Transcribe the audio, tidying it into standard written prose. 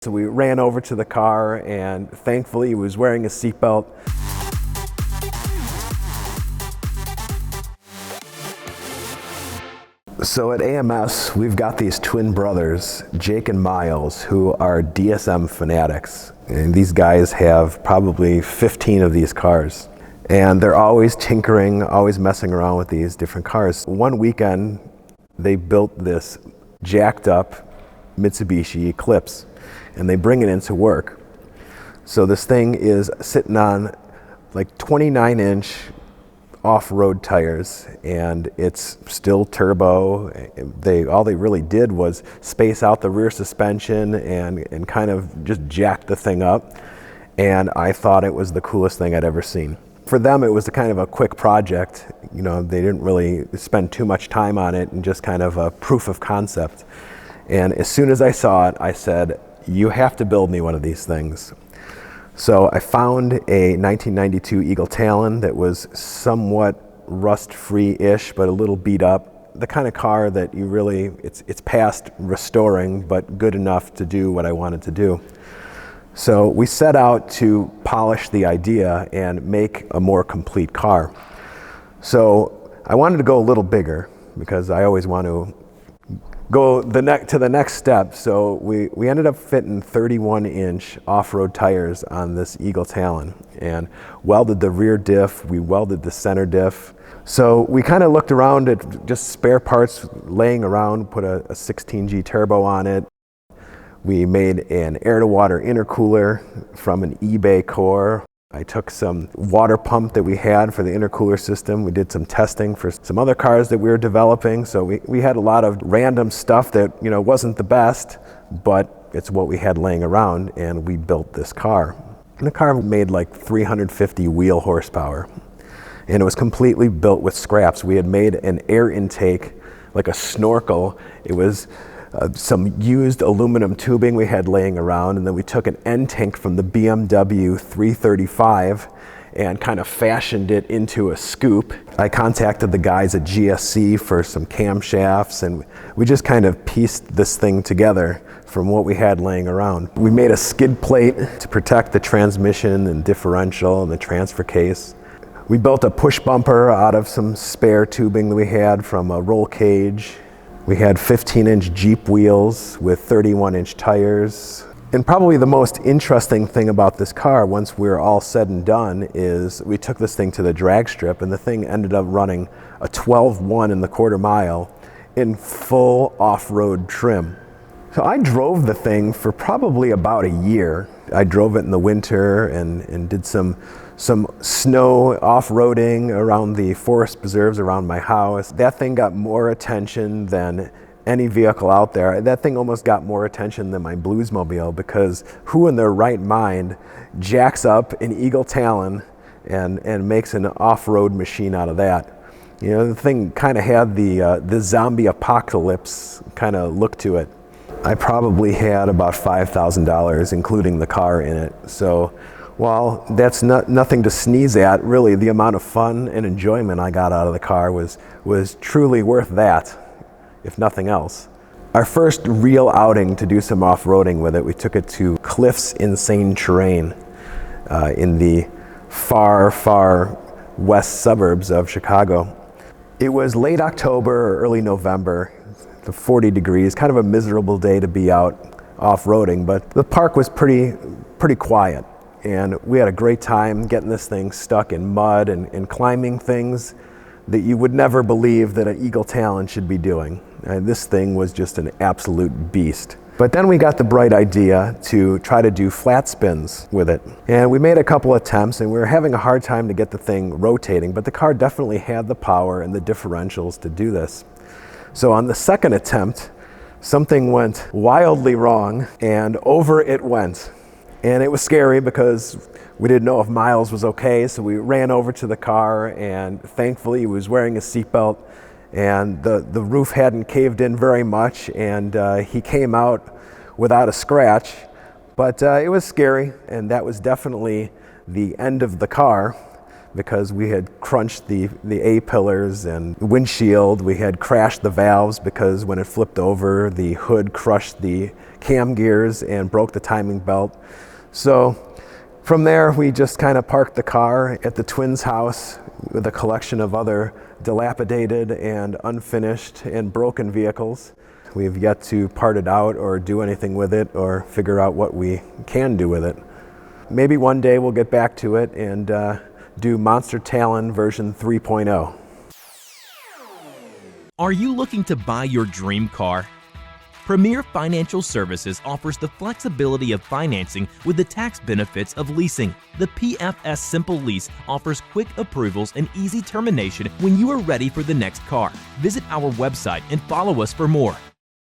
So we ran over to the car, and thankfully he was wearing a seatbelt. So at AMS, we've got these twin brothers, Jake and Miles, who are DSM fanatics. And these guys have probably 15 of these cars. And they're always tinkering, always messing around with these different cars. One weekend, they built this jacked up Mitsubishi Eclipse, and they bring it into work. So this thing is sitting on like 29-inch off-road tires, and it's still turbo. All they really did was space out the rear suspension and kind of just jack the thing up. And I thought it was the coolest thing I'd ever seen. For them, it was a kind of a quick project. You know, they didn't really spend too much time on it, and just kind of a proof of concept. And as soon as I saw it, I said, "You have to build me one of these things." So I found a 1992 Eagle Talon that was somewhat rust-free-ish, but a little beat up. The kind of car that you really, it's past restoring, but good enough to do what I wanted to do. So we set out to polish the idea and make a more complete car. So I wanted to go a little bigger, because I always want to go to the next step. So we ended up fitting 31-inch off-road tires on this Eagle Talon, and welded the rear diff, we welded the center diff. So we kind of looked around at just spare parts laying around, put a 16G turbo on it. We made an air-to-water intercooler from an eBay core. I took some water pump that we had for the intercooler system. We did some testing for some other cars that we were developing. So we had a lot of random stuff that, you know, wasn't the best, but it's what we had laying around, and we built this car. And the car made like 350 wheel horsepower. And it was completely built with scraps. We had made an air intake, like a snorkel. It was some used aluminum tubing we had laying around, and then we took an end tank from the BMW 335 and kind of fashioned it into a scoop. I contacted the guys at GSC for some camshafts, and we just kind of pieced this thing together from what we had laying around. We made a skid plate to protect the transmission and differential and the transfer case. We built a push bumper out of some spare tubing that we had from a roll cage. We had 15-inch Jeep wheels with 31-inch tires. And probably the most interesting thing about this car, once we were all said and done, is we took this thing to the drag strip, and the thing ended up running a 12.1 in the quarter mile in full off-road trim. So I drove the thing for probably about a year. I drove it in the winter and did some snow off-roading around the forest preserves around my house. That thing got more attention than any vehicle out there. That thing almost got more attention than my Bluesmobile, because who in their right mind jacks up an Eagle Talon and makes an off-road machine out of that? You know, the thing kind of had the zombie apocalypse kind of look to it. I probably had about $5,000, including the car in it. So while that's nothing to sneeze at, really the amount of fun and enjoyment I got out of the car was truly worth that, if nothing else. Our first real outing to do some off-roading with it, we took it to Cliff's Insane Terrain in the far, far west suburbs of Chicago. It was late October or early November, 40 degrees, kind of a miserable day to be out off-roading, but the park was pretty quiet. And we had a great time getting this thing stuck in mud and climbing things that you would never believe that an Eagle Talon should be doing. And this thing was just an absolute beast. But then we got the bright idea to try to do flat spins with it. And we made a couple attempts, and we were having a hard time to get the thing rotating, but the car definitely had the power and the differentials to do this. So on the second attempt, something went wildly wrong, and over it went. And it was scary because we didn't know if Miles was okay, so we ran over to the car, and thankfully he was wearing a seatbelt, and the roof hadn't caved in very much, and he came out without a scratch. But it was scary, and that was definitely the end of the car. because we had crunched the A-pillars and windshield. We had crashed the valves because when it flipped over, the hood crushed the cam gears and broke the timing belt. So from there, we just kind of parked the car at the twins' house with a collection of other dilapidated and unfinished and broken vehicles. We've yet to part it out or do anything with it or figure out what we can do with it. Maybe one day we'll get back to it and do Monster Talon version 3.0. Are you looking to buy your dream car? Premier Financial Services offers the flexibility of financing with the tax benefits of leasing. The PFS Simple Lease offers quick approvals and easy termination when you are ready for the next car. Visit our website and follow us for more.